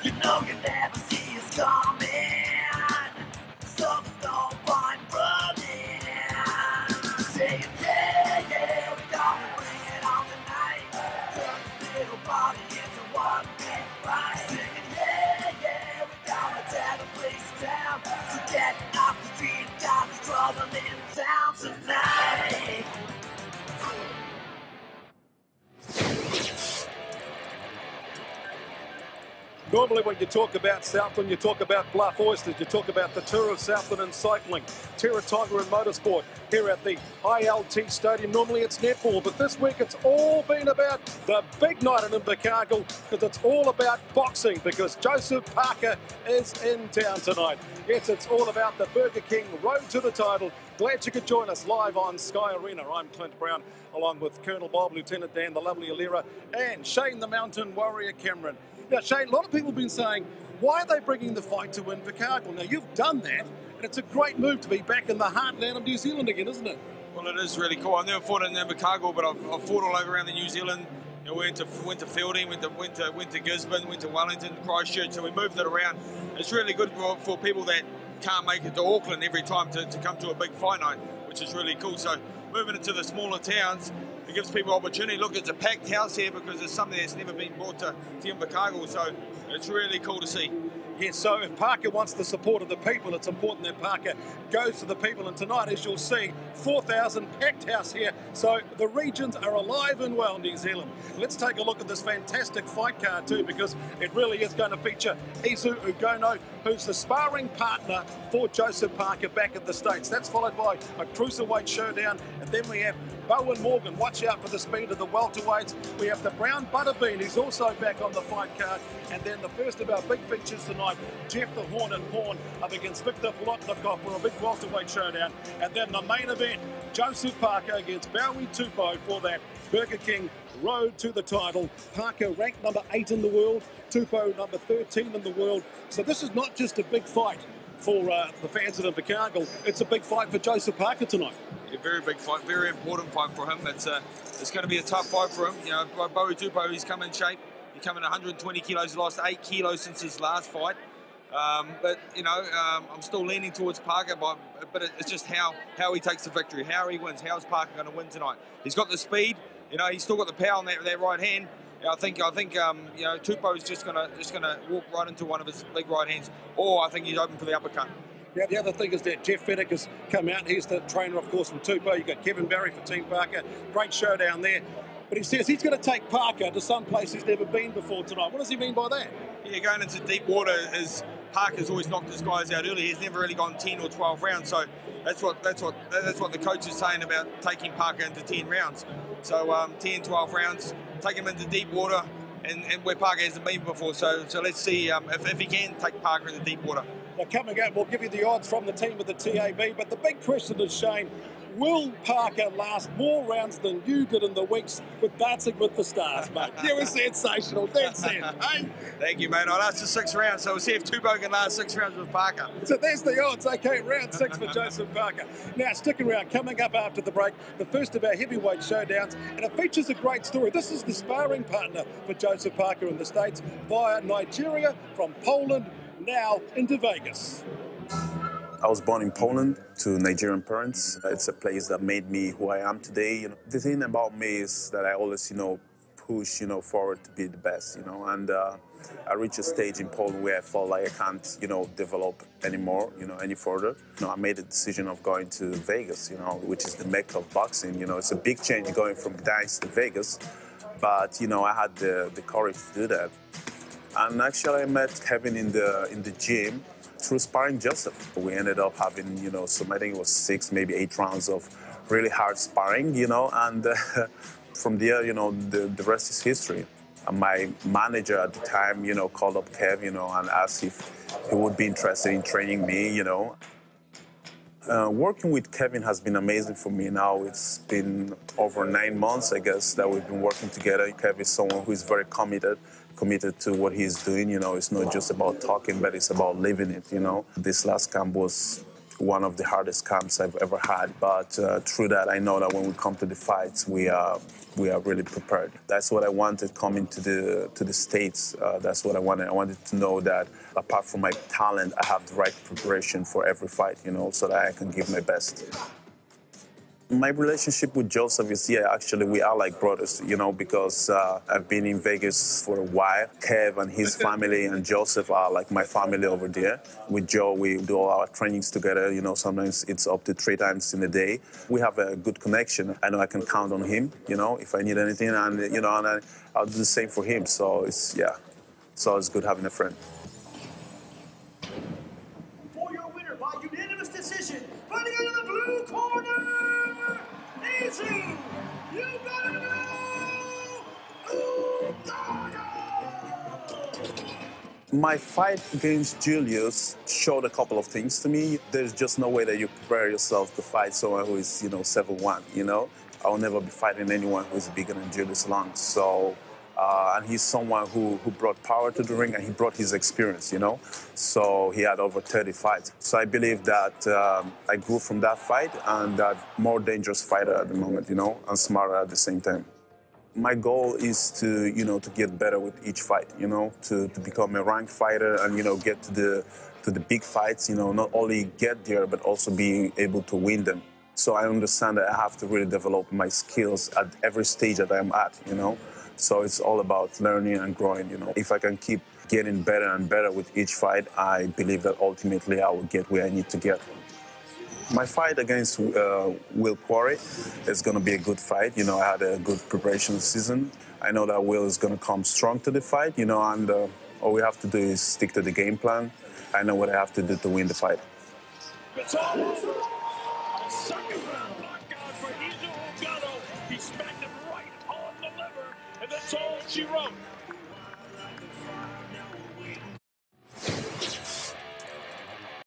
You know you never see us coming, so there's no point running. Saying, yeah, yeah, we gotta bring it on tonight. Turn this little party into one big fight. Singing, yeah, yeah, we gotta tear the place down. So get off the street, got the trouble in town tonight. Normally when you talk about Southland, you talk about Bluff Oysters, you talk about the Tour of Southland and cycling, Terra Tiger and motorsport here at the ILT Stadium. Normally it's netball, but this week it's all been about the big night in Invercargill, because it's all about boxing, because Joseph Parker is in town tonight. Yes, it's all about the Burger King road to the title. Glad you could join us live on Sky Arena. I'm Clint Brown, along with Colonel Bob, Lieutenant Dan, the lovely Alira, and Shane the Mountain Warrior Cameron. Now, Shane, a lot of people have been saying, why are they bringing the fight to Invercargill? Now, you've done that, and it's a great move to be back in the heartland of New Zealand again, isn't it? Well, it is really cool. I've never fought in Invercargill, but I've fought all over around the New Zealand. You know, went to Fielding, went to Gisborne, went to Wellington, Christchurch, so we moved it around. It's really good for people that can't make it to Auckland every time to come to a big fight night, which is really cool. So moving into the smaller towns, it gives people opportunity. Look, it's a packed house here because it's something that's never been brought to Invercargill, so it's really cool to see. Yes, so if Parker wants the support of the people, it's important that Parker goes to the people. And tonight, as you'll see, 4,000 packed house here. So the regions are alive and well, New Zealand. Let's take a look at this fantastic fight card too, because it really is going to feature Isu Ugono, who's the sparring partner for Joseph Parker back at the States. That's followed by a cruiserweight showdown. And then we have Bowen Morgan. Watch out for the speed of the welterweights. We have the Brown Butterbean, who's also back on the fight card. And then the first of our big features tonight, Jeff the Hornet Horn up against Victor Plotnikov for a big welterweight showdown. And then the main event, Joseph Parker against Bowie Tupou for that Burger King road to the title. Parker ranked number 8 in the world, Tupou number 13 in the world. So this is not just a big fight for the fans of Invercargill, it's a big fight for Joseph Parker tonight. A very big fight, very important fight for him. It's going to be a tough fight for him. You know, Bowie Tupou, he's come in shape. He's come in 120 kilos, he lost 8 kilos since his last fight. But, you know, I'm still leaning towards Parker, but it's just how he takes the victory, how he wins. How's Parker going to win tonight? He's got the speed, you know, he's still got the power on that right hand. I think you know, Tupou's just gonna walk right into one of his big right hands, or I think he's open for the uppercut. Yeah, the other thing is that Jeff Fennick has come out. He's the trainer, of course, from Tupou. You've got Kevin Barry for Team Parker. Great showdown there. But he says he's going to take Parker to some place he's never been before tonight. What does he mean by that? Yeah, going into deep water is Parker's always knocked his guys out early. He's never really gone 10 or 12 rounds. So that's what the coach is saying about taking Parker into 10 rounds. So 10, 12 rounds, take him into deep water, and where Parker hasn't been before. So let's see if he can take Parker into deep water. Now, coming up, we'll give you the odds from the team of the TAB. But the big question is, Shane, will Parker last more rounds than you did in the weeks with Dancing with the Stars, mate? You were sensational. That's it, hey? Thank you, mate. I lasted 6 rounds, so we'll see if Tupou can last 6 rounds with Parker. So there's the odds. Okay, round 6 for Joseph Parker. Now, stick around. Coming up after the break, the first of our heavyweight showdowns, and it features a great story. This is the sparring partner for Joseph Parker in the States via Nigeria from Poland, now into Vegas. I was born in Poland to Nigerian parents. It's a place that made me who I am today. You know, the thing about me is that I always, push, forward to be the best, And I reached a stage in Poland where I felt like I can't, develop anymore, any further. I made a decision of going to Vegas, which is the mecca of boxing. It's a big change going from Gdańsk to Vegas, but I had the courage to do that. And actually, I met Kevin in the gym through sparring Joseph. We ended up having, I think it was 6, maybe 8 rounds of really hard sparring, and from there, the rest is history. And my manager at the time, called up Kev, and asked if he would be interested in training me, Working with Kevin has been amazing for me now. It's been over 9 months, I guess, that we've been working together. Kev is someone who is very committed to what he's doing. It's not just about talking, but it's about living it. This last camp was one of the hardest camps I've ever had. But through that, I know that when we come to the fights, we are really prepared. That's what I wanted coming to the States. That's what I wanted. I wanted to know that apart from my talent, I have the right preparation for every fight, so that I can give my best. My relationship with Joseph is, actually, we are like brothers, because I've been in Vegas for a while. Kev and his family and Joseph are like my family over there. With Joe, we do all our trainings together. Sometimes it's up to 3 times in a day. We have a good connection. I know I can count on him, if I need anything, and, and I'll do the same for him. So it's always good having a friend. For your winner by unanimous decision, fighting out of the blue corner, you gotta know, My fight against Julius showed a couple of things to me. There's just no way that you prepare yourself to fight someone who is, 7'1", I will never be fighting anyone who is bigger than Julius Long. So, and he's someone who brought power to the ring, and he brought his experience, So he had over 30 fights. So I believe that I grew from that fight, and that more dangerous fighter at the moment, and smarter at the same time. My goal is to, to get better with each fight, to become a ranked fighter and, get to the big fights, not only get there, but also being able to win them. So I understand that I have to really develop my skills at every stage that I'm at, So it's all about learning and growing, If I can keep getting better and better with each fight, I believe that ultimately I will get where I need to get. My fight against Will Quarry is going to be a good fight. I had a good preparation season. I know that Will is going to come strong to the fight, and all we have to do is stick to the game plan. I know what I have to do to win the fight. It's all over. A second round knockout for Izo Ogado. He smacked him right on the liver, and that's all she wrote.